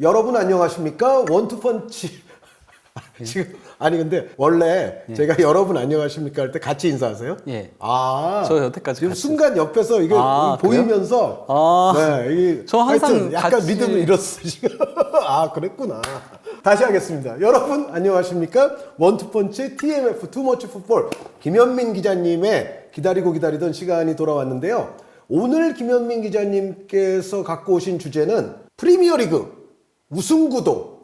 여러분 안녕하십니까? 원투펀치 지금 아니 근데 원래 제가 여러분 안녕하십니까 할 때 같이 인사하세요? 예. 아, 저 여태까지 지금 같이 순간 옆에서 이게 보이면서 그래요? 네, 이게 저 항상 하여튼 약간 같이... 믿음을 잃었어 지금. 아, 그랬구나. 다시 하겠습니다. 여러분 안녕하십니까? 원투펀치 TMF 투머치 풋볼 김현민 기자님의 기다리던 시간이 돌아왔는데요. 오늘 김현민 기자님께서 갖고 오신 주제는 프리미어리그 우승구도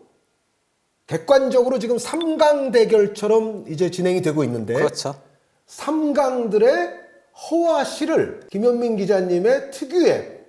객관적으로 지금 3강 대결처럼 이제 진행이 되고 있는데 그렇죠. 3강들의 허와 실을 김현민 기자님의 특유의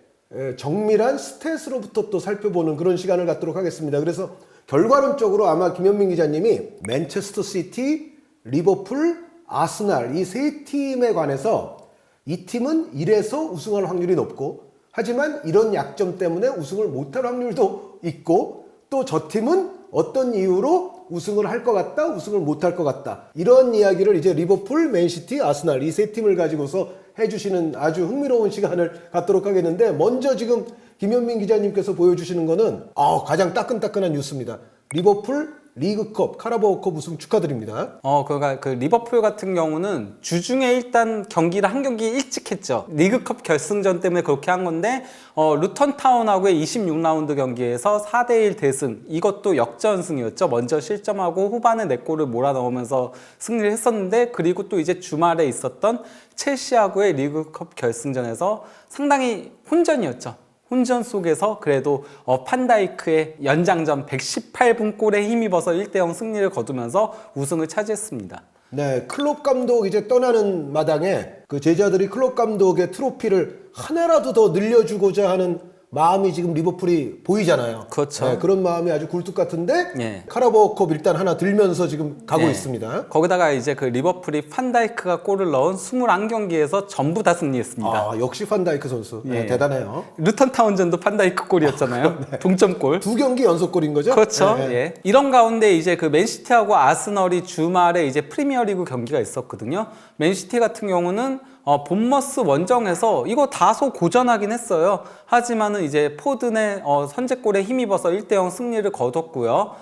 정밀한 스탯으로부터 또 살펴보는 그런 시간을 갖도록 하겠습니다. 그래서 결과론적으로 아마 김현민 기자님이 맨체스터 시티, 리버풀, 아스날 이 세 팀에 관해서 이 팀은 이래서 우승할 확률이 높고 하지만 이런 약점 때문에 우승을 못할 확률도 있고 또 저 팀은 어떤 이유로 우승을 할 것 같다, 우승을 못할 것 같다. 이런 이야기를 이제 리버풀, 맨시티, 아스날 이 세 팀을 가지고서 해주시는 아주 흥미로운 시간을 갖도록 하겠는데 먼저 지금 김현민 기자님께서 보여주시는 거는 가장 따끈따끈한 뉴스입니다. 리버풀 리그컵, 카라바오컵 우승 축하드립니다. 그러니까 그 리버풀 같은 경우는 주중에 일단 경기를 한 경기 일찍 했죠. 리그컵 결승전 때문에 그렇게 한 건데 루턴타운하고의 26라운드 경기에서 4대1 대승. 이것도 역전승이었죠. 먼저 실점하고 후반에 4골을 몰아넣으면서 승리를 했었는데 그리고 또 이제 주말에 있었던 첼시하고의 리그컵 결승전에서 상당히 혼전이었죠. 혼전 속에서 그래도 판다이크의 연장전 118분 골에 힘입어서 1대0 승리를 거두면서 우승을 차지했습니다. 네, 클롭 감독 이제 떠나는 마당에 그 제자들이 클롭 감독의 트로피를 하나라도 더 늘려주고자 하는 마음이 지금 리버풀이 보이잖아요. 그렇죠. 네, 그런 마음이 아주 굴뚝 같은데 예. 카라바오컵 일단 하나 들면서 지금 가고 예. 있습니다. 거기다가 이제 그 리버풀이 판다이크가 골을 넣은 21경기에서 전부 다 승리했습니다. 역시 판다이크 선수. 네, 예. 대단해요. 루턴타운전도 판다이크 골이었잖아요. 네. 동점골. 2경기 연속골인 거죠? 그렇죠. 네. 예. 이런 가운데 이제 그 맨시티하고 아스널이 주말에 이제 프리미어리그 경기가 있었거든요. 맨시티 같은 경우는 본머스 원정에서 이거 다소 고전하긴 했어요. 하지만은 이제 포든의 선제골에 힘입어서 1대0 승리를 거뒀고요.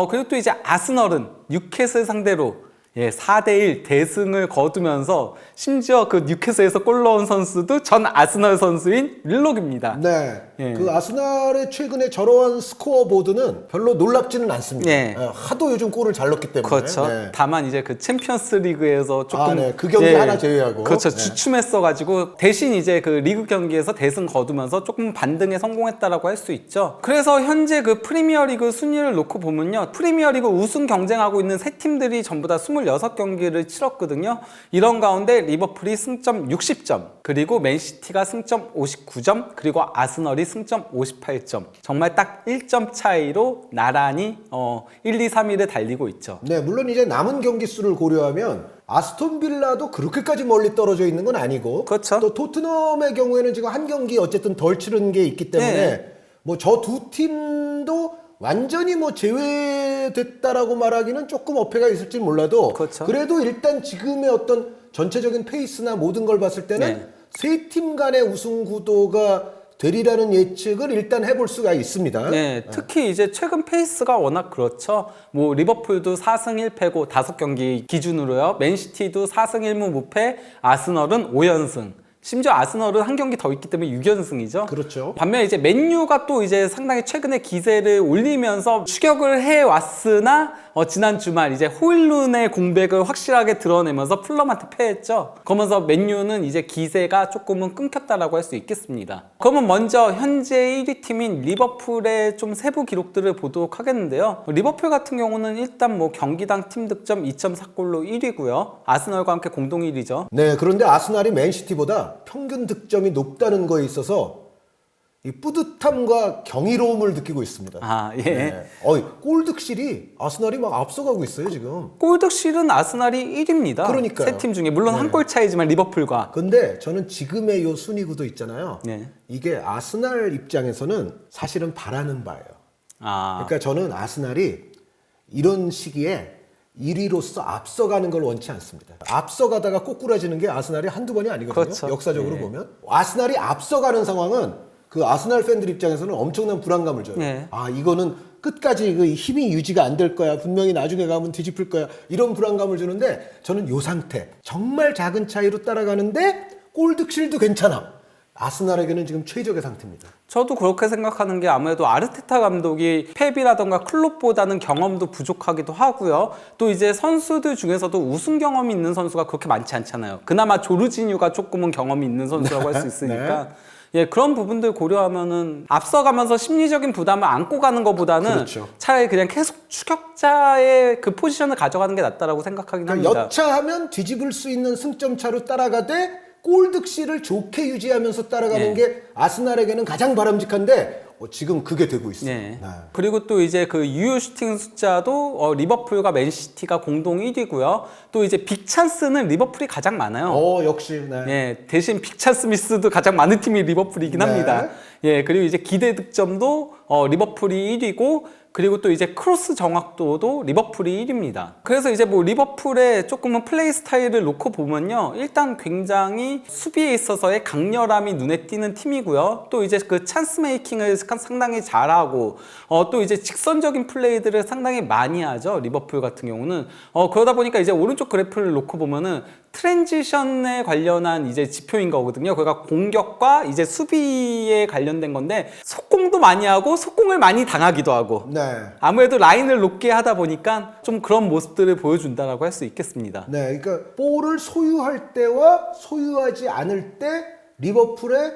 그리고 또 이제 아스널은 뉴캐슬 상대로 4대1 대승을 거두면서 심지어 그 뉴캐슬에서 골 넣은 선수도 전 아스널 선수인 윌록입니다. 네. 예. 그 아스날의 최근에 저러한 스코어 보드는 별로 놀랍지는 않습니다. 예. 하도 요즘 골을 잘 넣기 때문에. 그렇죠. 네. 다만 이제 그 챔피언스 리그에서 조금 네. 그 경기 하나 제외하고. 그렇죠. 네. 주춤했어가지고 대신 이제 그 리그 경기에서 대승 거두면서 조금 반등에 성공했다라고 할 수 있죠. 그래서 현재 그 프리미어리그 순위를 놓고 보면요, 프리미어리그 우승 경쟁하고 있는 세 팀들이 전부 다 26경기를 치렀거든요. 이런 가운데 리버풀이 승점 60점, 그리고 맨시티가 승점 59점, 그리고 아스널이 승점 58점. 정말 딱 1점 차이로 나란히 1, 2, 3위를 달리고 있죠. 네, 물론 이제 남은 경기 수를 고려하면 아스톤 빌라도 그렇게까지 멀리 떨어져 있는 건 아니고, 그렇죠. 또 토트넘의 경우에는 지금 한 경기 어쨌든 덜 치른 게 있기 때문에 네. 뭐 저 두 팀도 완전히 뭐 제외됐다라고 말하기는 조금 어폐가 있을지 몰라도, 그렇죠. 그래도 일단 지금의 어떤 전체적인 페이스나 모든 걸 봤을 때는 네. 세 팀 간의 우승 구도가 되리라는 예측을 일단 해볼 수가 있습니다. 네, 특히 이제 최근 페이스가 워낙 그렇죠. 뭐 리버풀도 4승 1패고 5경기 기준으로요. 맨시티도 4승 1무 무패, 아스널은 5연승. 심지어 아스널은 한 경기 더 있기 때문에 6연승이죠. 그렇죠. 반면 이제 맨유가 또 이제 상당히 최근에 기세를 올리면서 추격을 해 왔으나 지난 주말 이제 호일룬의 공백을 확실하게 드러내면서 풀럼한테 패했죠. 그러면서 맨유는 이제 기세가 조금은 끊겼다라고 할 수 있겠습니다. 그러면 먼저 현재 1위 팀인 리버풀의 좀 세부 기록들을 보도록 하겠는데요. 리버풀 같은 경우는 일단 뭐 경기당 팀 득점 2.4골로 1위고요. 아스널과 함께 공동 1위죠. 네, 그런데 아스날이 맨시티보다 평균 득점이 높다는 거에 있어서 이 뿌듯함과 경이로움을 느끼고 있습니다. 예. 네. 골득실이 아스날이 막 앞서가고 있어요, 지금. 골득실은 아스날이 1위입니다. 그러니까요. 세 팀 중에 물론 한 골 차이지만 리버풀과. 근데 저는 지금의 요 순위 구도 있잖아요. 네. 이게 아스날 입장에서는 사실은 바라는 바예요. 그러니까 저는 아스날이 이런 시기에 1위로서 앞서가는 걸 원치 않습니다. 앞서가다가 꼬꾸라지는 게 아스날이 한두 번이 아니거든요. 그렇죠. 역사적으로 네. 보면. 아스날이 앞서가는 상황은 그 아스날 팬들 입장에서는 엄청난 불안감을 줘요. 네. 아, 이거는 끝까지 그 힘이 유지가 안 될 거야. 분명히 나중에 가면 뒤집힐 거야. 이런 불안감을 주는데 저는 요 상태 정말 작은 차이로 따라가는데 골득실도 괜찮아. 아스날에게는 지금 최적의 상태입니다. 저도 그렇게 생각하는 게 아무래도 아르테타 감독이 펩이라던가 클롭보다는 경험도 부족하기도 하고요. 또 이제 선수들 중에서도 우승 경험이 있는 선수가 그렇게 많지 않잖아요. 그나마 조르지뉴가 조금은 경험이 있는 선수라고 할 수 있으니까. 예, 그런 부분들 고려하면은 앞서가면서 심리적인 부담을 안고 가는 것보다는 그렇죠. 차라리 그냥 계속 추격자의 그 포지션을 가져가는 게 낫다라고 생각하긴 그러니까 합니다. 여차하면 뒤집을 수 있는 승점 차로 따라가되 골득실을 좋게 유지하면서 따라가는 게 아스날에게는 가장 바람직한데 지금 그게 되고 있어요. 네. 그리고 또 이제 그 유효 슈팅 숫자도 리버풀과 맨시티가 공동 1위고요. 또 이제 빅 찬스는 리버풀이 가장 많아요. 역시. 네. 예, 대신 빅 찬스 미스도 가장 많은 팀이 리버풀이긴 네. 합니다. 예, 그리고 이제 기대 득점도 리버풀이 1위고, 그리고 또 이제 크로스 정확도도 리버풀이 1위입니다. 그래서 이제 뭐 리버풀의 조금은 플레이 스타일을 놓고 보면요, 일단 굉장히 수비에 있어서의 강렬함이 눈에 띄는 팀이고요. 또 이제 그 찬스 메이킹을 상당히 잘하고, 또 이제 직선적인 플레이들을 상당히 많이 하죠. 리버풀 같은 경우는. 그러다 보니까 이제 오른쪽 그래프를 놓고 보면은 트랜지션에 관련한 이제 지표인 거거든요. 그러니까 공격과 이제 수비에 관련된 건데, 속공도 많이 하고 속공을 많이 당하기도 하고. 네. 아무래도 라인을 높게 하다 보니까 좀 그런 모습들을 보여준다라고 할 수 있겠습니다. 네. 그러니까 볼을 소유할 때와 소유하지 않을 때 리버풀의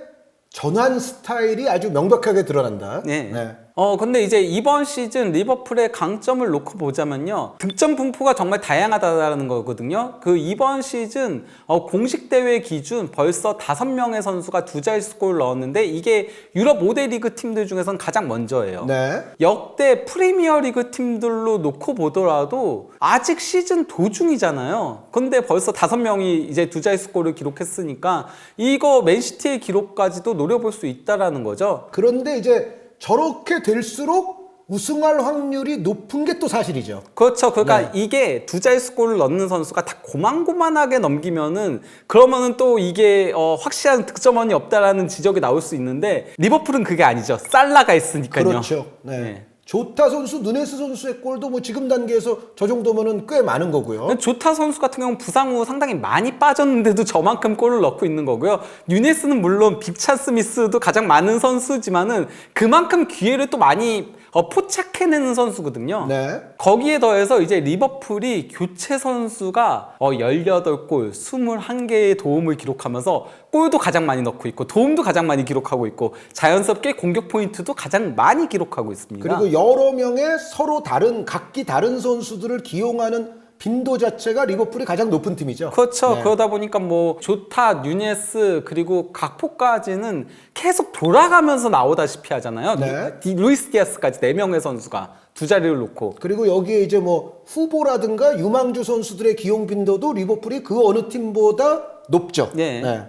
전환 스타일이 아주 명백하게 드러난다. 네. 네. 근데 이제 이번 시즌 리버풀의 강점을 놓고 보자면요, 득점 분포가 정말 다양하다는 거거든요. 그 이번 시즌 공식 대회 기준 벌써 5명의 선수가 두 자릿수 골을 넣었는데, 이게 유럽 5대 리그 팀들 중에서는 가장 먼저예요. 네. 역대 프리미어 리그 팀들로 놓고 보더라도 아직 시즌 도중이잖아요. 근데 벌써 5명이 이제 두 자릿수 골을 기록했으니까 이거 맨시티의 기록까지도 노려볼 수 있다라는 거죠. 그런데 이제 저렇게 될수록 우승할 확률이 높은 게 또 사실이죠. 그렇죠. 그러니까 네. 이게 두 자릿수 골을 넣는 선수가 다 고만고만하게 넘기면은, 그러면은 또 이게 확실한 득점원이 없다라는 지적이 나올 수 있는데, 리버풀은 그게 아니죠. 살라가 있으니까요. 그렇죠. 네. 네. 조타 선수, 누네스 선수의 골도 뭐 지금 단계에서 저 정도면은 꽤 많은 거고요. 조타 선수 같은 경우는 부상 후 상당히 많이 빠졌는데도 저만큼 골을 넣고 있는 거고요. 뉴네스는 물론 빅찬 스미스도 가장 많은 선수지만은 그만큼 기회를 또 많이 포착해내는 선수거든요. 네. 거기에 더해서 이제 리버풀이 교체 선수가 18골, 21개의 도움을 기록하면서 골도 가장 많이 넣고 있고 도움도 가장 많이 기록하고 있고 자연스럽게 공격 포인트도 가장 많이 기록하고 있습니다. 그리고 여러 명의 서로 다른 각기 다른 선수들을 기용하는 빈도 자체가 리버풀이 가장 높은 팀이죠. 그렇죠. 네. 그러다 보니까 뭐 조타, 뉴네스 그리고 각포까지는 계속 돌아가면서 나오다시피 하잖아요. 네. 루이스 디아스까지 4명의 선수가 두 자리를 놓고. 그리고 여기에 이제 뭐 후보라든가 유망주 선수들의 기용 빈도도 리버풀이 그 어느 팀보다 높죠. 네. 네.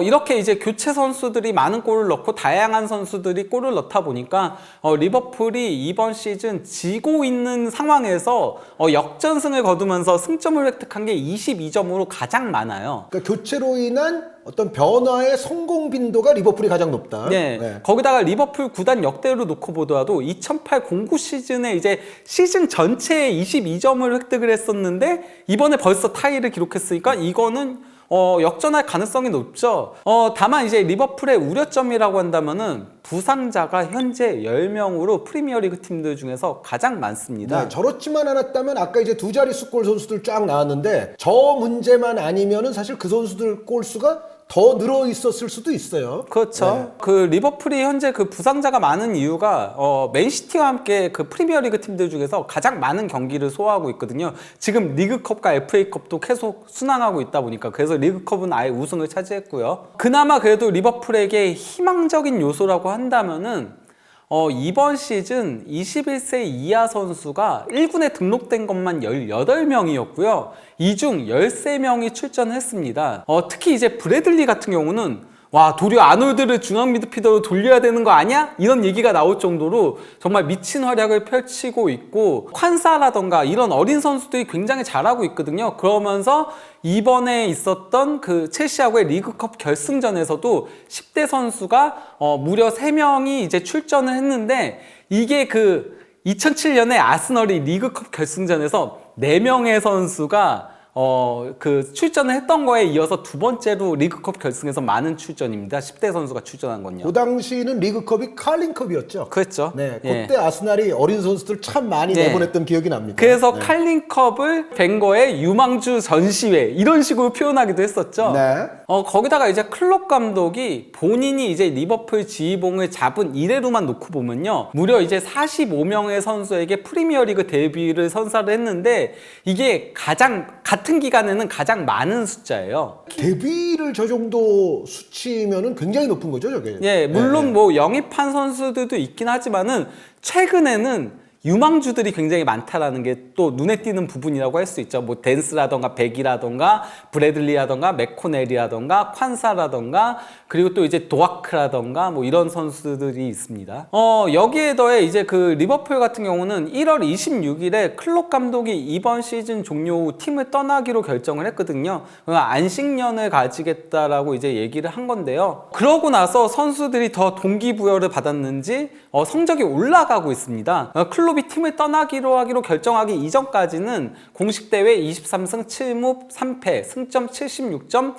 이렇게 이제 교체 선수들이 많은 골을 넣고 다양한 선수들이 골을 넣다 보니까 리버풀이 이번 시즌 지고 있는 상황에서 역전승을 거두면서 승점을 획득한 게 22점으로 가장 많아요. 그러니까 교체로 인한 어떤 변화의 성공 빈도가 리버풀이 가장 높다. 네. 거기다가 리버풀 구단 역대로 놓고 보더라도 2008-09 시즌에 이제 시즌 전체에 22점을 획득을 했었는데 이번에 벌써 타이를 기록했으니까 이거는 역전할 가능성이 높죠. 다만 이제 리버풀의 우려점이라고 한다면은 부상자가 현재 10명으로 프리미어리그 팀들 중에서 가장 많습니다. 네, 저렇지만 않았다면 아까 이제 두 자릿수 골 선수들 쫙 나왔는데 저 문제만 아니면은 사실 그 선수들 골 수가 더 늘어 있었을 수도 있어요. 그렇죠. 네. 그 리버풀이 현재 그 부상자가 많은 이유가 맨시티와 함께 그 프리미어리그 팀들 중에서 가장 많은 경기를 소화하고 있거든요. 지금 리그컵과 FA컵도 계속 순항하고 있다 보니까 그래서 리그컵은 아예 우승을 차지했고요. 그나마 그래도 리버풀에게 희망적인 요소라고 한다면은 이번 시즌 21세 이하 선수가 1군에 등록된 것만 18명이었고요. 이 중 13명이 출전했습니다. 특히 이제 브래들리 같은 경우는 와, 도리어 아놀드를 중앙 미드필더로 돌려야 되는 거 아니야? 이런 얘기가 나올 정도로 정말 미친 활약을 펼치고 있고, 콴사라던가 이런 어린 선수들이 굉장히 잘하고 있거든요. 그러면서 이번에 있었던 그 첼시하고의 리그컵 결승전에서도 10대 선수가 무려 3명이 이제 출전을 했는데, 이게 그 2007년에 아스널이 리그컵 결승전에서 4명의 선수가 그 출전을 했던 거에 이어서 두 번째로 리그컵 결승에서 많은 출전입니다. 10대 선수가 출전한 건요. 그 당시는 리그컵이 carling컵이었죠. 그랬죠. 네, 예. 그때 아스날이 어린 선수들 참 많이 예. 내보냈던 기억이 납니다. 그래서 네. 칼링컵을 벵거의 유망주 전시회 이런 식으로 표현하기도 했었죠. 네. 거기다가 이제 클롭 감독이 본인이 이제 리버풀 지휘봉을 잡은 이래로만 놓고 보면요, 무려 이제 45명의 선수에게 프리미어리그 데뷔를 선사를 했는데, 이게 같은 기간에는 가장 많은 숫자예요. 데뷔를 저 정도 수치면은 굉장히 높은 거죠, 저게. 예, 물론 네. 뭐 영입한 선수들도 있긴 하지만은 최근에는 유망주들이 굉장히 많다라는 게 또 눈에 띄는 부분이라고 할 수 있죠. 뭐 댄스라던가 백이라던가 브래들리라던가 맥코넬이라던가 콴사라던가 그리고 또 이제 도아크라던가 뭐 이런 선수들이 있습니다. 여기에 더해 이제 그 리버풀 같은 경우는 1월 26일에 클롭 감독이 이번 시즌 종료 후 팀을 떠나기로 결정을 했거든요. 안식년을 가지겠다라고 이제 얘기를 한 건데요. 그러고 나서 선수들이 더 동기부여를 받았는지 성적이 올라가고 있습니다. 클롭이 팀을 떠나기로 하기로 결정하기 이전까지는 공식 대회 23승 7무 3패, 승점 76점,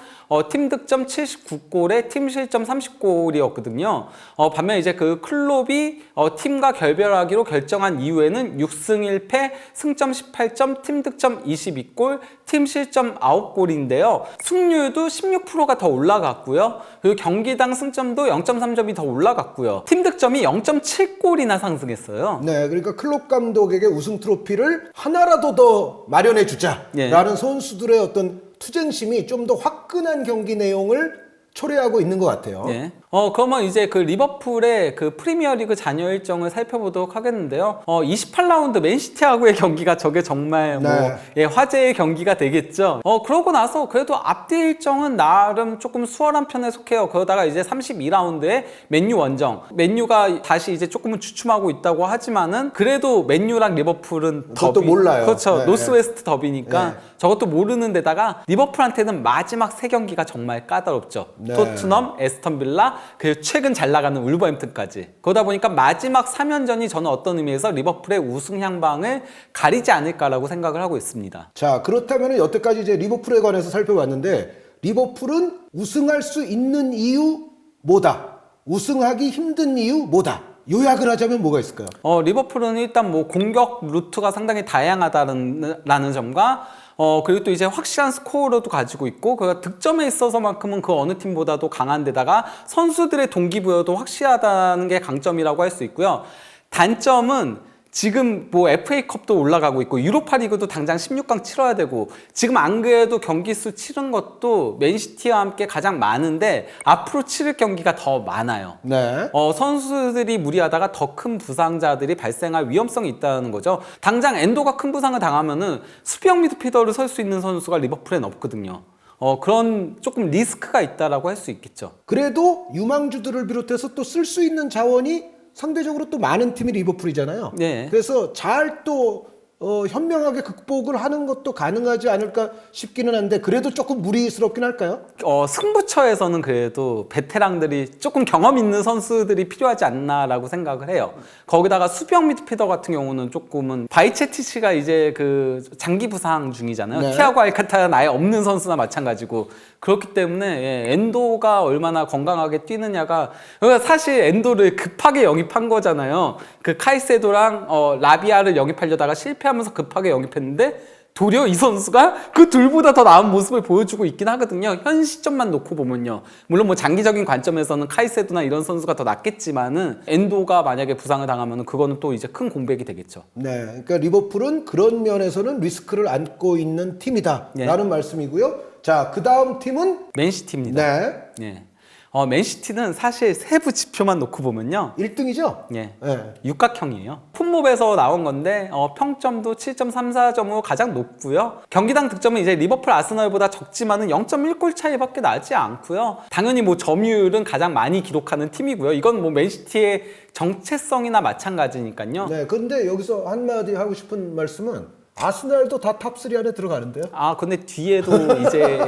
팀 득점 79골에 팀 실점 30골이었거든요. 반면 이제 그 클롭이 팀과 결별하기로 결정한 이후에는 6승 1패, 승점 18점, 팀 득점 22골, 팀 실점 9골인데요. 승률도 16%가 더 올라갔고요. 그리고 경기당 승점도 0.3점이 더 올라갔고요. 팀 득점이 0.7골이나 상승했어요. 네, 그러니까 클롭 감독에게 우승 트로피를 하나라도 더 마련해 주자라는 예. 선수들의 어떤 투쟁심이 좀 더 화끈한 경기 내용을 초래하고 있는 것 같아요. 네. 그러면 이제 그 리버풀의 그 프리미어리그 잔여 일정을 살펴보도록 하겠는데요. 28라운드 맨시티하고의 경기가 저게 정말 뭐 네. 화제의 경기가 되겠죠. 그러고 나서 그래도 앞뒤 일정은 나름 조금 수월한 편에 속해요. 그러다가 이제 32라운드에 맨유 원정. 맨유가 다시 이제 조금은 주춤하고 있다고 하지만은 그래도 맨유랑 리버풀은 그것도 몰라요. 그렇죠. 네. 노스웨스트 더비니까 네. 저것도 모르는 데다가 리버풀한테는 마지막 세 경기가 정말 까다롭죠. 네. 토트넘, 에스턴 빌라, 그리고 최근 잘 나가는 울버햄튼까지. 그러다 보니까 마지막 3연전이 저는 어떤 의미에서 리버풀의 우승 향방을 가리지 않을까라고 생각을 하고 있습니다. 자, 그렇다면 여태까지 이제 리버풀에 관해서 살펴봤는데, 리버풀은 우승할 수 있는 이유 뭐다? 우승하기 힘든 이유 뭐다? 요약을 하자면 뭐가 있을까요? 리버풀은 일단 뭐 공격 루트가 상당히 다양하다는 점과 그리고 또 이제 확실한 스코어로도 가지고 있고, 그 득점에 있어서만큼은 그 어느 팀보다도 강한 데다가 선수들의 동기부여도 확실하다는 게 강점이라고 할 수 있고요. 단점은 지금 뭐 FA컵도 올라가고 있고 유로파리그도 당장 16강 치러야 되고, 지금 안 그래도 경기 수 치른 것도 맨시티와 함께 가장 많은데 앞으로 치를 경기가 더 많아요. 네. 선수들이 무리하다가 더 큰 부상자들이 발생할 위험성이 있다는 거죠. 당장 엔도가 큰 부상을 당하면은 수비형 미드필더를 설 수 있는 선수가 리버풀엔 없거든요. 그런 조금 리스크가 있다라고 할 수 있겠죠. 그래도 유망주들을 비롯해서 또 쓸 수 있는 자원이 상대적으로 또 많은 팀이 리버풀이잖아요. 네. 그래서 잘 또 현명하게 극복을 하는 것도 가능하지 않을까 싶기는 한데, 그래도 조금 무리스럽긴 할까요? 승부처에서는 그래도 베테랑들이 조금 경험 있는 선수들이 필요하지 않나라고 생각을 해요. 거기다가 수비형 미드필더 같은 경우는 조금은 바이체티치가 이제 그 장기 부상 중이잖아요. 네. 티아고 알칸타라는 아예 없는 선수나 마찬가지고, 그렇기 때문에 엔도가 얼마나 건강하게 뛰느냐가, 사실 엔도를 급하게 영입한 거잖아요. 그 카이세도랑 라비아를 영입하려다가 실패하면서 급하게 영입했는데, 도리어 이 선수가 그 둘보다 더 나은 모습을 보여주고 있긴 하거든요. 현 시점만 놓고 보면요. 물론 뭐 장기적인 관점에서는 카이세도나 이런 선수가 더 낫겠지만은, 엔도가 만약에 부상을 당하면은 그거는 또 이제 큰 공백이 되겠죠. 네, 그러니까 리버풀은 그런 면에서는 리스크를 안고 있는 팀이다라는 말씀이고요. 자, 그 다음 팀은 맨시티입니다. 네. 네. 맨시티는 사실 세부 지표만 놓고 보면요. 1등이죠? 예. 네. 육각형이에요. 풋몹에서 나온 건데 평점도 7.34점으로 가장 높고요. 경기당 득점은 이제 리버풀 아스널보다 적지만은 0.1골 차이밖에 나지 않고요. 당연히 뭐 점유율은 가장 많이 기록하는 팀이고요. 이건 뭐 맨시티의 정체성이나 마찬가지니까요. 네, 근데 여기서 한마디 하고 싶은 말씀은 아스날도 다 탑3 안에 들어가는데요? 아, 근데 뒤에도 이제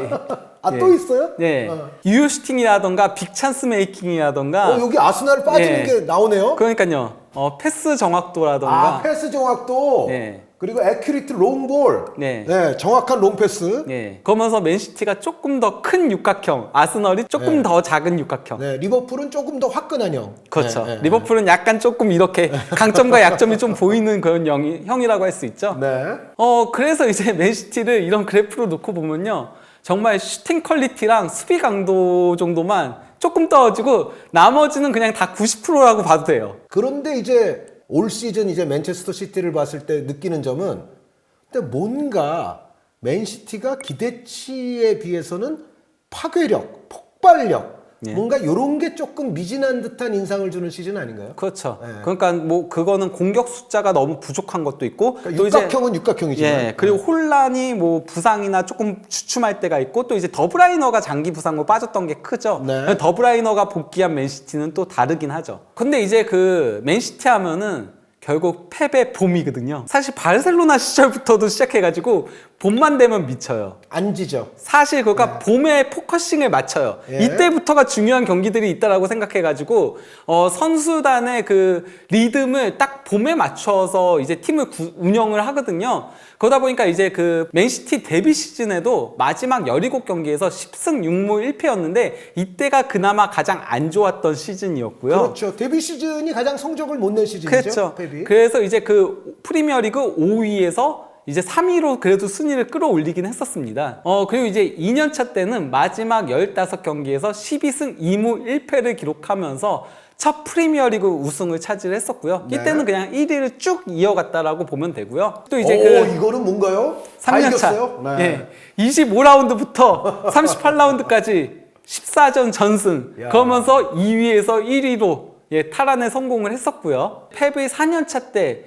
아, 예. 또 있어요? 네. 유효 슈팅이라던가 빅찬스 메이킹이라던가 여기 아스날 빠지는 예. 게 나오네요? 그러니까요. 패스 정확도라던가 패스 정확도, 네. 그리고 애큐리트 롱볼, 네. 정확한 롱패스. 예. 그러면서 맨시티가 조금 더 큰 육각형, 아스널이 조금 네. 더 작은 육각형. 네, 리버풀은 조금 더 화끈한 형. 그렇죠. 네, 네, 리버풀은 약간 조금 이렇게 강점과 약점이 좀 보이는 그런 형이라고 할 수 있죠. 네. 그래서 이제 맨시티를 이런 그래프로 놓고 보면요. 정말 슈팅 퀄리티랑 수비 강도 정도만 조금 떨어지고 나머지는 그냥 다 90%라고 봐도 돼요. 그런데 이제 올 시즌 이제 맨체스터 시티를 봤을 때 느끼는 점은 근데 뭔가 맨시티가 기대치에 비해서는 파괴력, 폭발력, 예. 뭔가 이런 게 조금 미진한 듯한 인상을 주는 시즌 아닌가요? 그렇죠. 네. 그러니까 뭐 그거는 공격 숫자가 너무 부족한 것도 있고 그러니까 또 이제 육각형은 육각형이지만 예, 그리고 혼란이 뭐 부상이나 조금 주춤할 때가 있고 또 이제 더브라이너가 장기 부상으로 빠졌던 게 크죠. 네. 더브라이너가 복귀한 맨시티는 또 다르긴 하죠. 근데 이제 그 맨시티 하면은 결국 펩의 봄이거든요. 사실 바르셀로나 시절부터도 시작해가지고 봄만 되면 미쳐요. 안 지죠. 사실 그러니까 봄에 포커싱을 맞춰요. 예. 이때부터가 중요한 경기들이 있다라고 생각해가지고 선수단의 그 리듬을 딱 봄에 맞춰서 이제 팀을 운영을 하거든요. 그러다 보니까 이제 그 맨시티 데뷔 시즌에도 마지막 17경기에서 10승 6무 1패였는데 이때가 그나마 가장 안 좋았던 시즌이었고요. 그렇죠. 데뷔 시즌이 가장 성적을 못 낸 시즌이죠. 그렇죠. 펩이. 그래서 이제 그 프리미어리그 5위에서 이제 3위로 그래도 순위를 끌어올리긴 했었습니다. 그리고 이제 2년차 때는 마지막 15경기에서 12승 2무 1패를 기록하면서 첫 프리미어리그 우승을 차지했었고요. 네. 이때는 그냥 1위를 쭉 이어갔다라고 보면 되고요. 또 이제 이거는 뭔가요? 다 3년차 이겼어요? 네. 예, 25라운드부터 38라운드까지 14전 전승. 야. 그러면서 2위에서 1위로 탈환에 성공을 했었고요. 펩의 4년차 때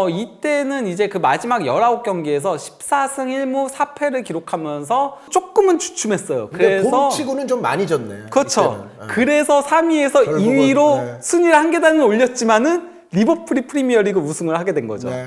이때는 이제 그 마지막 19경기에서 14승 1무 4패를 기록하면서 조금은 주춤했어요. 근데 그래서 봄치고는 좀 많이 졌네. 그렇죠. 이때는. 그래서 3위에서 결국은, 2위로 네. 순위를 한 계단을 올렸지만은 리버풀이 프리미어리그 우승을 하게 된 거죠. 네.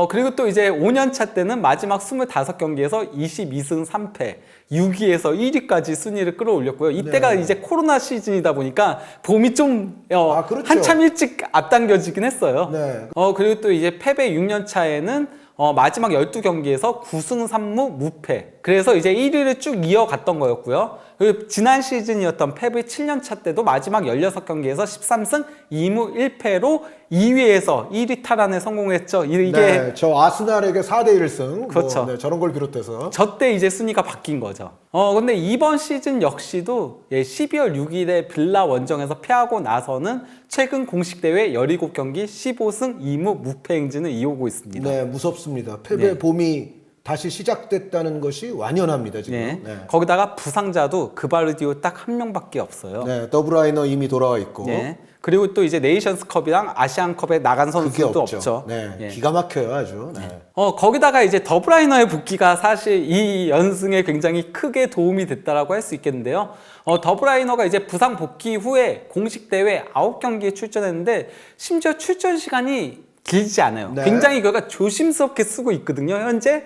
그리고 또 이제 5년차 때는 마지막 25경기에서 22승 3패, 6위에서 1위까지 순위를 끌어올렸고요. 이때가 네. 이제 코로나 시즌이다 보니까 봄이 좀 그렇죠. 한참 일찍 앞당겨지긴 했어요. 네. 그리고 또 이제 펩의 6년차에는 마지막 12경기에서 9승 3무 무패. 그래서 이제 1위를 쭉 이어갔던 거였고요. 그리고 지난 시즌이었던 펩의 7년차 때도 마지막 16경기에서 13승 2무 1패로 2위에서 1위 탈환에 성공했죠. 이게 네, 저 아스날에게 4대 1승. 그렇죠. 저런 걸 비롯해서. 저때 이제 순위가 바뀐 거죠. 근데 이번 시즌 역시도 12월 6일에 빌라 원정에서 패하고 나서는 최근 공식 대회 17경기 15승 2무 무패 행진을 이어오고 있습니다. 네, 무섭습니다. 펩의 네. 봄이 다시 시작됐다는 것이 완연합니다, 지금. 네. 네. 거기다가 부상자도 그바르디오 딱 한 명밖에 없어요. 네, 더브라이너 이미 돌아와 있고. 네. 그리고 또 이제 네이션스컵이랑 아시안컵에 나간 그게 선수도 없죠. 없죠. 네, 예. 기가 막혀요, 아주. 네. 거기다가 이제 더브라이너의 복귀가 사실 이 연승에 굉장히 크게 도움이 됐다라고 할 수 있겠는데요. 더브라이너가 이제 부상 복귀 후에 공식 대회 9경기에 출전했는데 심지어 출전 시간이 길지 않아요. 네. 굉장히 그가 조심스럽게 쓰고 있거든요, 현재.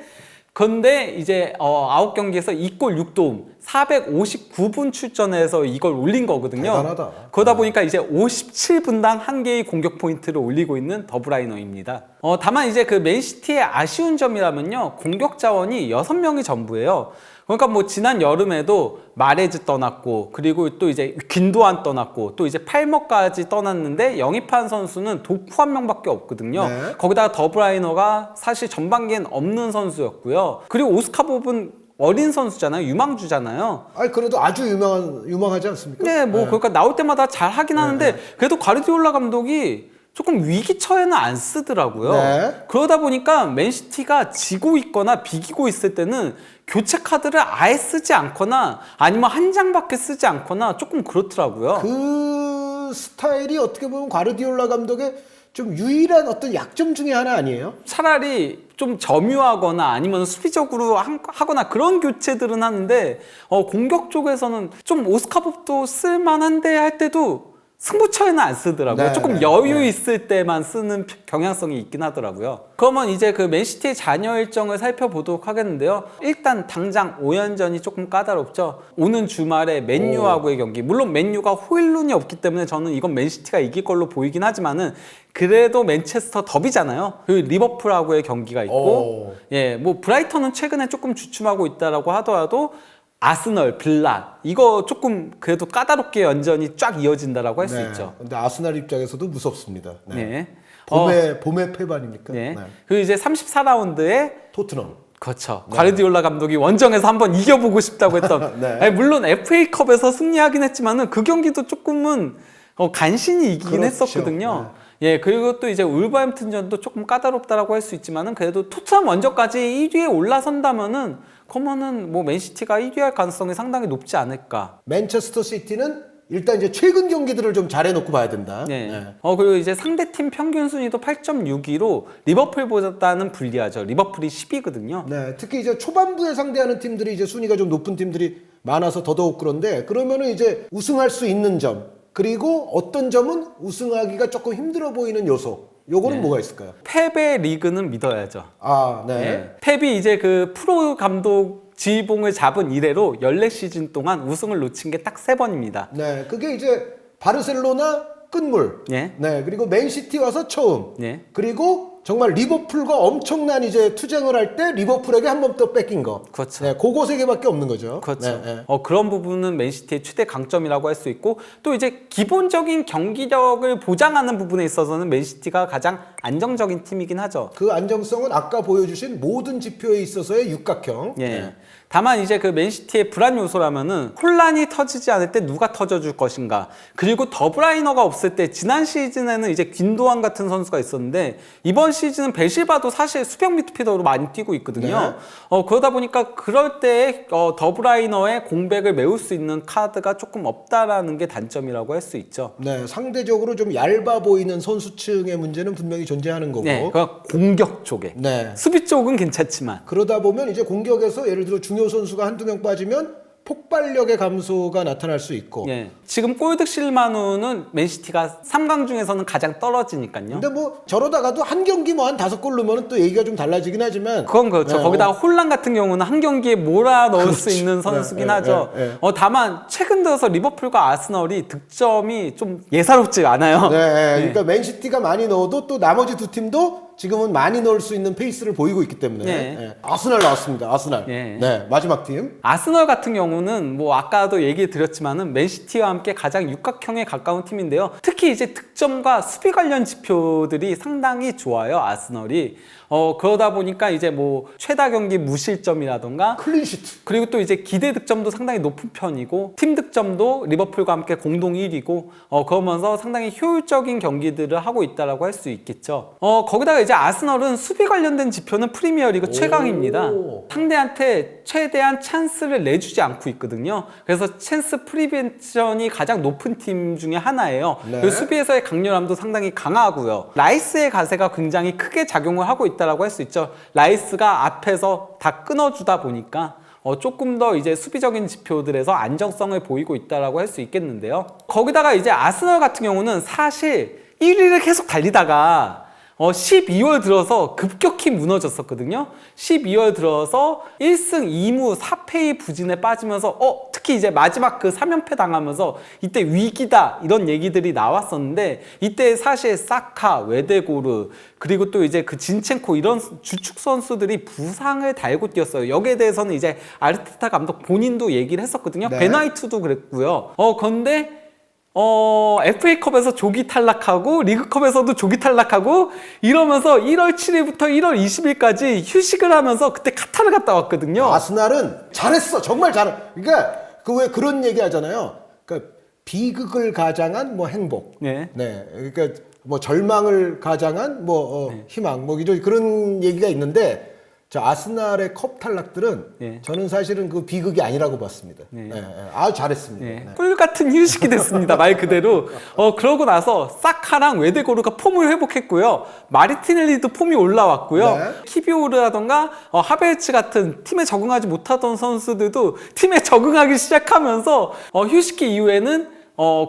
그런데 이제 9경기에서 2골 6도움 459분 출전해서 이걸 올린 거거든요. 대단하다. 그러다 보니까 이제 57분당 한 개의 공격 포인트를 올리고 있는 더브라이너입니다. 다만 이제 그 맨시티의 아쉬운 점이라면요. 공격 자원이 6명이 전부예요. 그러니까 뭐 지난 여름에도 마레즈 떠났고 그리고 또 이제 긴도안 떠났고 또 이제 팔머까지 떠났는데 영입한 선수는 도쿠 한 명밖에 없거든요. 네. 거기다가 더브라이너가 사실 전반기엔 없는 선수였고요. 그리고 오스카봅은 어린 선수잖아요. 유망주잖아요. 아니, 그래도 아주 유명하지 않습니까? 네, 뭐 그러니까 나올 때마다 잘 하긴 하는데 그래도 과르디올라 감독이 조금 위기처에는 안 쓰더라고요. 네. 그러다 보니까 맨시티가 지고 있거나 비기고 있을 때는 교체 카드를 아예 쓰지 않거나 아니면 한 장밖에 쓰지 않거나 조금 그렇더라고요. 그 스타일이 어떻게 보면 과르디올라 감독의 좀 유일한 어떤 약점 중에 하나 아니에요? 차라리 좀 점유하거나 아니면 수비적으로 하거나 그런 교체들은 하는데 공격 쪽에서는 좀 오스카법도 쓸만한데 할 때도 승부처에는 안 쓰더라고요. 네, 조금 네, 여유 네. 있을 때만 쓰는 경향성이 있긴 하더라고요. 그러면 이제 그 맨시티의 잔여 일정을 살펴보도록 하겠는데요. 일단 당장 5연전이 조금 까다롭죠. 오는 주말에 맨유하고의 경기. 물론 맨유가 호일룬이 없기 때문에 저는 이건 맨시티가 이길 걸로 보이긴 하지만은 그래도 맨체스터 더비잖아요. 그리고 리버풀하고의 경기가 있고, 예, 뭐 브라이턴은 최근에 조금 주춤하고 있다라고 하더라도 아스널, 빌라 이거 조금 그래도 까다롭게 연전이 쫙 이어진다라고 할 수 있죠. 근데 아스날 입장에서도 무섭습니다. 네. 네. 봄의 패반입니까? 네. 네. 그리고 이제 34라운드에 토트넘. 그렇죠. 과르디올라 감독이 원정에서 한번 이겨보고 싶다고 했던. 네. 아니, 물론 FA컵에서 승리하긴 했지만은 그 경기도 조금은 간신히 이기긴 그렇죠. 했었거든요. 예, 그리고 또 이제 울버햄튼전도 조금 까다롭다라고 할 수 있지만은 그래도 토트넘 원정까지 1위에 올라선다면은 그러면은 뭐 맨시티가 1위 할 가능성이 상당히 높지 않을까. 맨체스터 시티는 일단 이제 최근 경기들을 좀 잘해놓고 봐야 된다. 네. 네. 그리고 이제 상대팀 평균 순위도 8.62로 리버풀보다는 불리하죠. 리버풀이 10위거든요. 네, 특히 이제 초반부에 상대하는 팀들이 이제 순위가 좀 높은 팀들이 많아서 더더욱 그런데 그러면은 이제 우승할 수 있는 점 그리고 어떤 점은 우승하기가 조금 힘들어 보이는 요소. 요거는 뭐가 있을까요? 펩의 리그는 믿어야죠. 아, 네. 네. 펩이 이제 그 프로 감독 지휘봉을 잡은 이래로 14시즌 동안 우승을 놓친 게 딱 3번입니다. 네, 그게 이제 바르셀로나 끝물. 예. 네, 그리고 맨시티 와서 처음. 예. 그리고 정말 리버풀과 엄청난 이제 투쟁을 할 때 리버풀에게 한 번 더 뺏긴 거. 그렇죠. 네, 그거 세 개밖에 없는 거죠. 그렇죠. 네, 네. 그런 부분은 맨시티의 최대 강점이라고 할 수 있고 또 이제 기본적인 경기력을 보장하는 부분에 있어서는 맨시티가 가장 안정적인 팀이긴 하죠. 그 안정성은 아까 보여주신 모든 지표에 있어서의 육각형. 예. 네. 다만 이제 그 맨시티의 불안 요소라면은 혼란이 터지지 않을 때 누가 터져줄 것인가. 그리고 더브라이너가 없을 때 지난 시즌에는 이제 균도안 같은 선수가 있었는데 이번 시즌은 벨실바도 사실 수비형 미드필더로 많이 뛰고 있거든요. 네. 그러다 보니까 그럴 때 더브라이너의 공백을 메울 수 있는 카드가 조금 없다라는 게 단점이라고 할 수 있죠. 네, 상대적으로 좀 얇아 보이는 선수층의 문제는 분명히 존재하는 거고. 네, 그 공격 쪽에. 네. 수비 쪽은 괜찮지만. 그러다 보면 이제 공격에서 예를 들어 중요 선수가 한두 명 빠지면 폭발력의 감소가 나타날 수 있고. 예. 지금 골득 실마누는 맨시티가 3강 중에서는 가장 떨어지니까요. 근데 뭐 저러다가도 한 경기 뭐 한 5골 넣으면 또 얘기가 좀 달라지긴 하지만. 그건 그렇죠. 네, 거기다가 홀란 같은 경우는 한 경기에 몰아 넣을 수 그렇죠. 있는 선수긴 네, 하죠. 네, 네. 다만 최근 들어서 리버풀과 아스널이 득점이 좀 예사롭지 않아요. 네, 그러니까 맨시티가 많이 넣어도 또 나머지 두 팀도 지금은 많이 넣을 수 있는 페이스를 보이고 있기 때문에. 네. 네. 아스날 나왔습니다. 아스날. 네. 네, 마지막 팀. 아스널 같은 경우는 뭐 아까도 얘기 드렸지만은 맨시티와 함께 가장 육각형에 가까운 팀인데요. 특히 이제 득점과 수비 관련 지표들이 상당히 좋아요. 아스널이. 그러다 보니까 이제 뭐 최다 경기 무실점이라던가 클린시트. 그리고 또 이제 기대 득점도 상당히 높은 편이고 팀 득점도 리버풀과 함께 공동 1위고 그러면서 상당히 효율적인 경기들을 하고 있다라고 할 수 있겠죠. 거기다가 이제 아스널은 수비 관련된 지표는 프리미어리그 최강입니다. 상대한테 최대한 찬스를 내주지 않고 있거든요. 그래서 찬스 프리벤션이 가장 높은 팀 중에 하나예요. 네. 그리고 수비에서의 강렬함도 상당히 강하고요. 라이스의 가세가 굉장히 크게 작용을 하고 있다라고 할 수 있죠. 라이스가 앞에서 다 끊어주다 보니까 조금 더 이제 수비적인 지표들에서 안정성을 보이고 있다라고 할 수 있겠는데요. 거기다가 이제 아스널 같은 경우는 사실 1위를 계속 달리다가 12월 들어서 급격히 무너졌었거든요. 12월 들어서 1승 2무 4패의 부진에 빠지면서 특히 이제 마지막 그 3연패 당하면서 이때 위기다 이런 얘기들이 나왔었는데 이때 사실 사카, 웨데고르 그리고 또 이제 그 진첸코 이런 주축 선수들이 부상을 달고 뛰었어요. 여기에 대해서는 이제 아르테타 감독 본인도 얘기를 했었거든요. 네. 베나이트도 그랬고요. 그런데 FA컵에서 조기 탈락하고 리그컵에서도 조기 탈락하고 이러면서 1월 7일부터 1월 20일까지 휴식을 하면서 그때 카타르 갔다 왔거든요. 아스날은 잘했어. 정말 잘해. 그러니까 그 왜 그런 얘기 하잖아요. 그러니까 비극을 가장한 뭐 행복. 네. 네. 그러니까 뭐 절망을 가장한 뭐 희망 뭐 이런 그런 얘기가 있는데 저 아스날의 컵 탈락들은 네. 저는 사실은 그 비극이 아니라고 봤습니다. 네. 예, 예. 아주 잘했습니다. 네. 네. 꿀 같은 휴식이 됐습니다. 말 그대로. 그러고 나서 사카랑 웨데고르가 폼을 회복했고요. 마르티넬리도 폼이 올라왔고요. 네. 키비오르라던가 하베르츠 같은 팀에 적응하지 못하던 선수들도 팀에 적응하기 시작하면서 휴식기 이후에는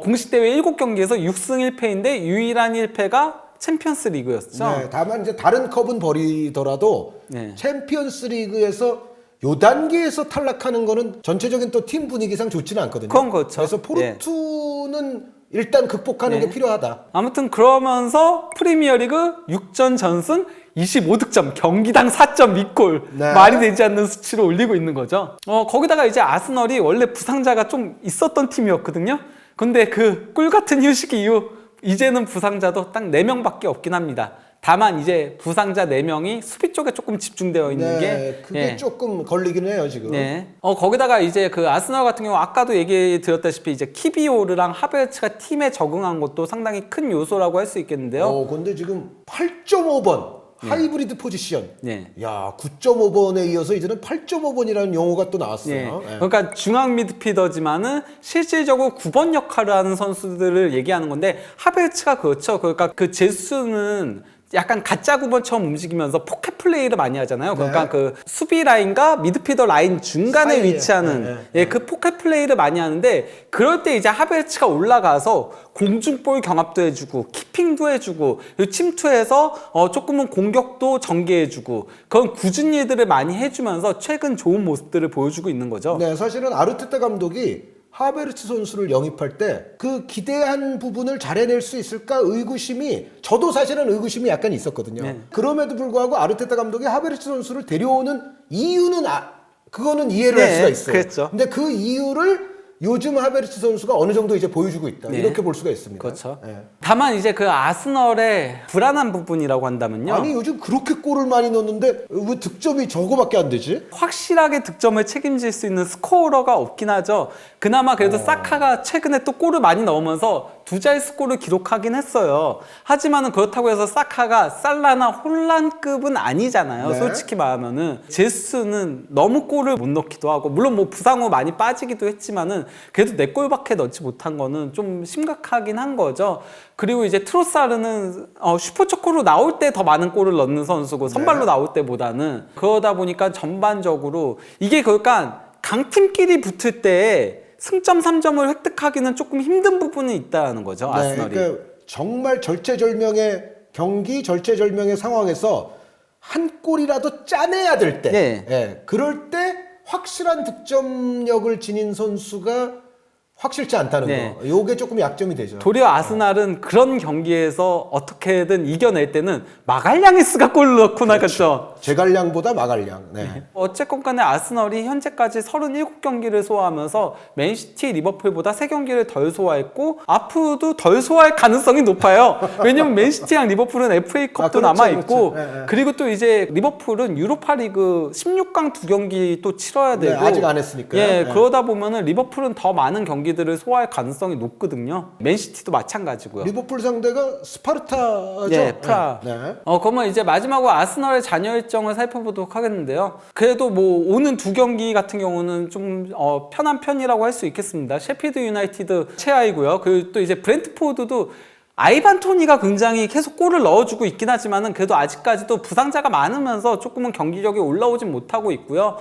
공식 대회 7경기에서 6승 1패인데 유일한 1패가 챔피언스 리그였죠. 네, 다만 이제 다른 컵은 버리더라도 네. 챔피언스 리그에서 요 단계에서 탈락하는 거는 전체적인 또 팀 분위기상 좋지는 않거든요. 그건 그렇죠. 그래서 포르투는 일단 극복하는 게 필요하다. 아무튼 그러면서 프리미어리그 6전 전승 25득점 경기당 4.2골 네. 말이 되지 않는 수치로 올리고 있는 거죠. 거기다가 이제 아스널이 원래 부상자가 좀 있었던 팀이었거든요. 근데 그 꿀 같은 휴식 이후 이제는 부상자도 딱 4명밖에 없긴 합니다. 다만 이제 부상자 4명이 수비 쪽에 조금 집중되어 있는 게 그게 조금 걸리긴 해요 지금. 네. 거기다가 이제 그 아스널 같은 경우 아까도 얘기 드렸다시피 이제 키비오르랑 하베르츠가 팀에 적응한 것도 상당히 큰 요소라고 할 수 있겠는데요. 근데 지금 8.5번 하이브리드 포지션. 네. 야, 9.5번에 이어서 이제는 8.5번이라는 용어가 또 나왔어요. 네. 예. 그러니까 중앙 미드필더지만은 실질적으로 9번 역할을 하는 선수들을 얘기하는 건데 하베르츠가 그렇죠. 그러니까 그 제수는 약간 가짜 9번처럼 움직이면서 포켓 플레이를 많이 하잖아요. 그러니까 네. 그 수비 라인과 미드필더 라인 중간에 사이에. 위치하는 네. 그 포켓 플레이를 많이 하는데 그럴 때 이제 하베르츠가 올라가서 공중볼 경합도 해주고 키핑도 해주고 그리고 침투해서 조금은 공격도 전개해주고 그런 굳은 일들을 많이 해주면서 최근 좋은 모습들을 보여주고 있는 거죠. 네, 사실은 아르테타 감독이 하베르츠 선수를 영입할 때 그 기대한 부분을 잘 해낼 수 있을까 의구심이 저도 사실은 의구심이 약간 있었거든요. 네. 그럼에도 불구하고 아르테타 감독이 하베르츠 선수를 데려오는 이유는 그거는 이해를 할 네, 수가 있어요. 그랬죠. 근데 그 이유를 요즘 하베르츠 선수가 어느 정도 이제 보여주고 있다. 네. 이렇게 볼 수가 있습니다. 그렇죠. 네. 다만 이제 그 아스널의 불안한 부분이라고 한다면요. 아니 요즘 그렇게 골을 많이 넣는데 왜 득점이 저거밖에 안 되지? 확실하게 득점을 책임질 수 있는 스코어러가 없긴 하죠. 그나마 그래도 사카가 최근에 또 골을 많이 넣으면서 2자릿수 골을 기록하긴 했어요. 하지만은 그렇다고 해서 사카가 살라나 홀란급은 아니잖아요. 네. 솔직히 말하면은 제수는 너무 골을 못 넣기도 하고 물론 뭐 부상 후 많이 빠지기도 했지만은 그래도 4골밖에 넣지 못한 거는 좀 심각하긴 한 거죠. 그리고 이제 트로사르는 슈퍼초코로 나올 때 더 많은 골을 넣는 선수고 선발로 나올 때보다는 그러다 보니까 전반적으로 이게 그러니까 강팀끼리 붙을 때 승점 3점을 획득하기는 조금 힘든 부분이 있다는 거죠. 아스널이. 그러니까 정말 절체절명의 경기, 절체절명의 상황에서 한 골이라도 짜내야 될 때, 네. 예, 그럴 때 확실한 득점력을 지닌 선수가 확실치 않다는 네. 거. 요게 조금 약점이 되죠. 도리어 아스날은 그런 경기에서 어떻게든 이겨낼 때는 마갈량이스가 골을 넣고 나갔죠. 제갈량보다 마갈량. 네. 어쨌건 간에 아스널이 현재까지 37경기를 소화하면서 맨시티, 리버풀보다 3경기를 덜 소화했고 앞으로도 덜 소화할 가능성이 높아요. 왜냐면 맨시티랑 리버풀은 FA컵도 그렇죠, 남아있고 그렇죠. 네, 네. 그리고 또 이제 리버풀은 유로파리그 16강 2경기 또 치러야 네, 되고 아직 안 했으니까요. 예, 네. 그러다 보면은 리버풀은 더 많은 경기들을 소화할 가능성이 높거든요. 맨시티도 마찬가지고요. 리버풀 상대가 스파르타죠. 예, 프라. 네. 그러면 이제 마지막으로 아스널의 잔여 일정을 살펴보도록 하겠는데요. 그래도 뭐 오는 2경기 같은 경우는 좀 편한 편이라고 할 수 있겠습니다. 셰필드 유나이티드 최하이고요. 그리고 또 이제 브렌트포드도 아이반 토니가 굉장히 계속 골을 넣어주고 있긴 하지만은 그래도 아직까지도 부상자가 많으면서 조금은 경기력이 올라오진 못하고 있고요.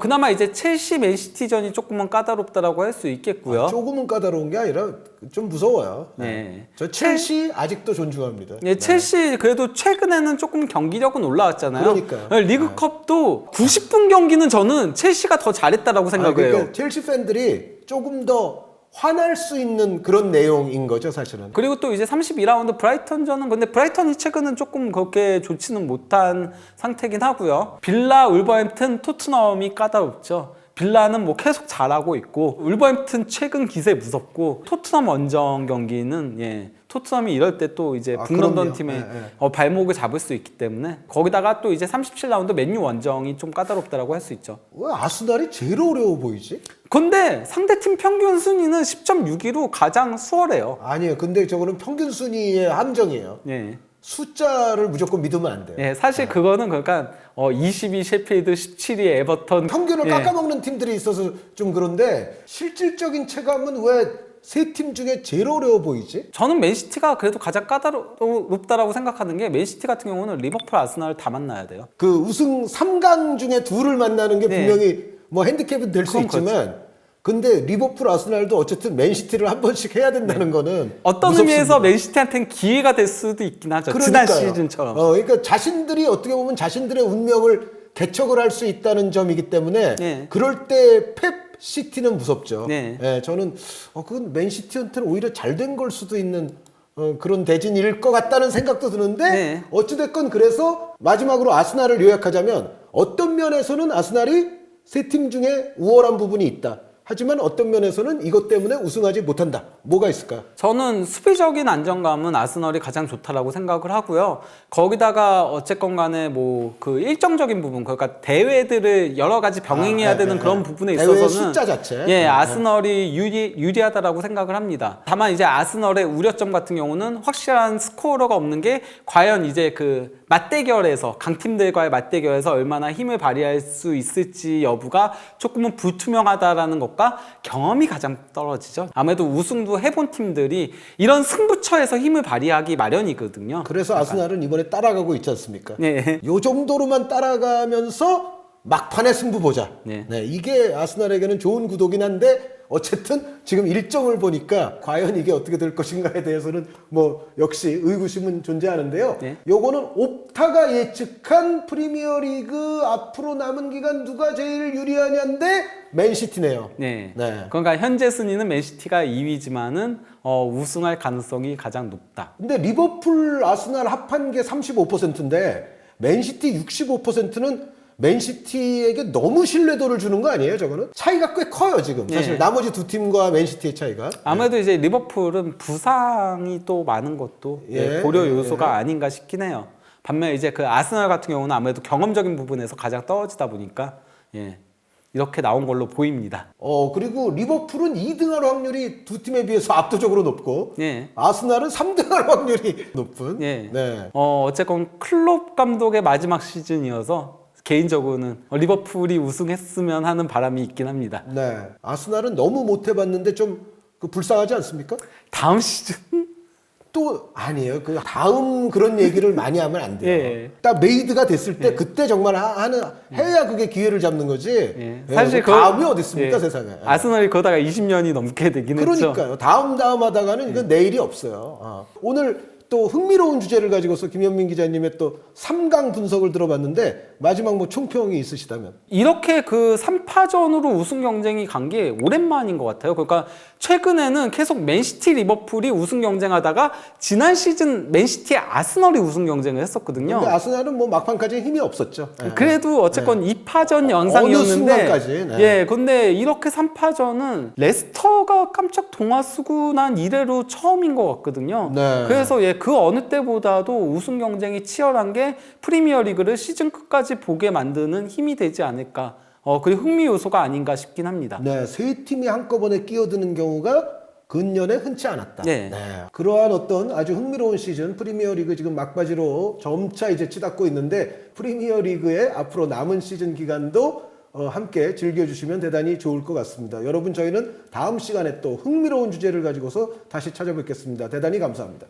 그나마 이제 첼시 맨시티전이 조금은 까다롭다라고 할 수 있겠고요. 조금은 까다로운 게 아니라 좀 무서워요. 네. 저 첼시 아직도 존중합니다. 예, 첼시 그래도 최근에는 조금 경기력은 올라왔잖아요. 그러니까요. 리그컵도 90분 경기는 저는 첼시가 더 잘했다라고 생각해요. 그러니까 첼시 팬들이 조금 더 화날 수 있는 그런 내용인 거죠, 사실은. 그리고 또 이제 32라운드 브라이턴전은 근데 브라이턴이 최근은 조금 그렇게 좋지는 못한 상태긴 하고요. 빌라, 울버햄튼, 토트넘이 까다롭죠. 빌라는 뭐 계속 잘하고 있고 울버햄튼 최근 기세 무섭고 토트넘 원정 경기는 토트넘이 이럴 때 또 이제 아, 북런던 그럼요. 팀의 예, 예. 발목을 잡을 수 있기 때문에 거기다가 또 이제 37라운드 맨유 원정이 좀 까다롭다라고 할 수 있죠. 왜 아스날이 제일 어려워 보이지? 근데 상대팀 평균 순위는 10.62로 가장 수월해요. 아니에요. 근데 저거는 평균 순위의 함정이에요. 예. 숫자를 무조건 믿으면 안 돼요. 예, 사실 그거는 그러니까 22 셰필드, 17위 에버턴 평균을 예. 깎아먹는 팀들이 있어서 좀 그런데 실질적인 체감은 왜 세 팀 중에 제일 어려워 보이지? 저는 맨시티가 그래도 가장 까다롭다라고 생각하는 게 맨시티 같은 경우는 리버풀, 아스날을 다 만나야 돼요. 그 우승 3강 중에 둘을 만나는 게 네. 분명히 뭐 핸디캡은 될 수 그건 있지만 근데 리버풀, 아스날도 어쨌든 맨시티를 한 번씩 해야 된다는 거는 어떤 무섭습니다. 의미에서 맨시티한테는 기회가 될 수도 있긴 하죠. 지난 그러니까요. 시즌처럼. 그러니까 자신들이 어떻게 보면 자신들의 운명을 개척을 할 수 있다는 점이기 때문에 네. 그럴 때 펩 시티는 무섭죠. 네. 예, 저는 그건 맨시티한테는 오히려 잘 된 걸 수도 있는 그런 대진일 것 같다는 생각도 드는데 네. 어찌됐건 그래서 마지막으로 아스날을 요약하자면 어떤 면에서는 아스날이 세 팀 중에 우월한 부분이 있다. 하지만 어떤 면에서는 이것 때문에 우승하지 못한다. 뭐가 있을까요? 저는 수비적인 안정감은 아스널이 가장 좋다라고 생각을 하고요. 거기다가 어쨌건 간에 뭐 그 일정적인 부분, 그러니까 대회들을 여러 가지 병행해야 되는 그런 부분에 대회의 있어서는 숫자 자체. 예, 아스널이 유리하다라고 생각을 합니다. 다만 이제 아스널의 우려점 같은 경우는 확실한 스코어러가 없는 게 과연 이제 그 맞대결에서 강팀들과의 맞대결에서 얼마나 힘을 발휘할 수 있을지 여부가 조금은 불투명하다라는 것과 경험이 가장 떨어지죠. 아무래도 우승도 해본 팀들이 이런 승부처에서 힘을 발휘하기 마련이거든요. 그래서 아스날은 이번에 따라가고 있지 않습니까? 네. 요 정도로만 따라가면서 막판에 승부 보자. 네. 이게 아스날에게는 좋은 구도긴 한데 어쨌든 지금 일정을 보니까 과연 이게 어떻게 될 것인가에 대해서는 뭐 역시 의구심은 존재하는데요. 네. 요거는 옵타가 예측한 프리미어리그 앞으로 남은 기간 누가 제일 유리하냐인데 맨시티네요. 네. 네. 그러니까 현재 순위는 맨시티가 2위지만은 우승할 가능성이 가장 높다. 근데 리버풀, 아스날 합한 게 35%인데 맨시티 65%는 맨시티에게 너무 신뢰도를 주는 거 아니에요, 저거는? 차이가 꽤 커요, 지금. 사실 네. 나머지 두 팀과 맨시티의 차이가. 아무래도 이제 리버풀은 부상이 또 많은 것도 예, 고려 요소가 아닌가 싶긴 해요. 반면 이제 그 아스널 같은 경우는 아무래도 경험적인 부분에서 가장 떨어지다 보니까 예, 이렇게 나온 걸로 보입니다. 그리고 리버풀은 2등할 확률이 두 팀에 비해서 압도적으로 높고 예. 아스날은 3등할 확률이 높은. 예. 네. 어쨌건 클롭 감독의 마지막 시즌이어서 개인적으로는 리버풀이 우승했으면 하는 바람이 있긴 합니다. 네. 아스날은 너무 못 해봤는데 좀 불쌍하지 않습니까? 다음 시즌 또 아니에요. 그 다음 그런 얘기를 많이 하면 안 돼요. 예. 딱 메이드가 됐을 때 그때 정말 해야 그게 기회를 잡는 거지. 예. 사실 그거- 다음이 어디 있습니까 예. 세상에. 아스널이 그러다가 20년이 넘게 되긴 했죠. 그러니까요. 다음 하다가는 이건 내일이 없어요. 오늘 또 흥미로운 주제를 가지고서 김현민 기자님의 또 3강 분석을 들어봤는데 마지막 뭐 총평이 있으시다면. 이렇게 그 3파전으로 우승 경쟁이 간 게 오랜만인 것 같아요. 그러니까 최근에는 계속 맨시티, 리버풀이 우승 경쟁하다가 지난 시즌 맨시티, 아스널이 우승 경쟁을 했었거든요. 근데 아스날은 뭐 막판까지 힘이 없었죠. 예. 그래도 어쨌건 2파전 어느 영상이었는데 순간까지, 네. 예, 근데 이렇게 3파전은 레스터가 깜짝 동화수고 난 이래로 처음인 것 같거든요. 네. 그래서 예, 그 어느 때보다도 우승 경쟁이 치열한 게 프리미어리그를 시즌 끝까지 보게 만드는 힘이 되지 않을까. 그리고 흥미 요소가 아닌가 싶긴 합니다. 네, 세 팀이 한꺼번에 끼어드는 경우가 근년에 흔치 않았다. 네. 그러한 어떤 아주 흥미로운 시즌 프리미어리그 지금 막바지로 점차 이제 치닫고 있는데 프리미어리그의 앞으로 남은 시즌 기간도 함께 즐겨주시면 대단히 좋을 것 같습니다. 여러분 저희는 다음 시간에 또 흥미로운 주제를 가지고서 다시 찾아뵙겠습니다. 대단히 감사합니다.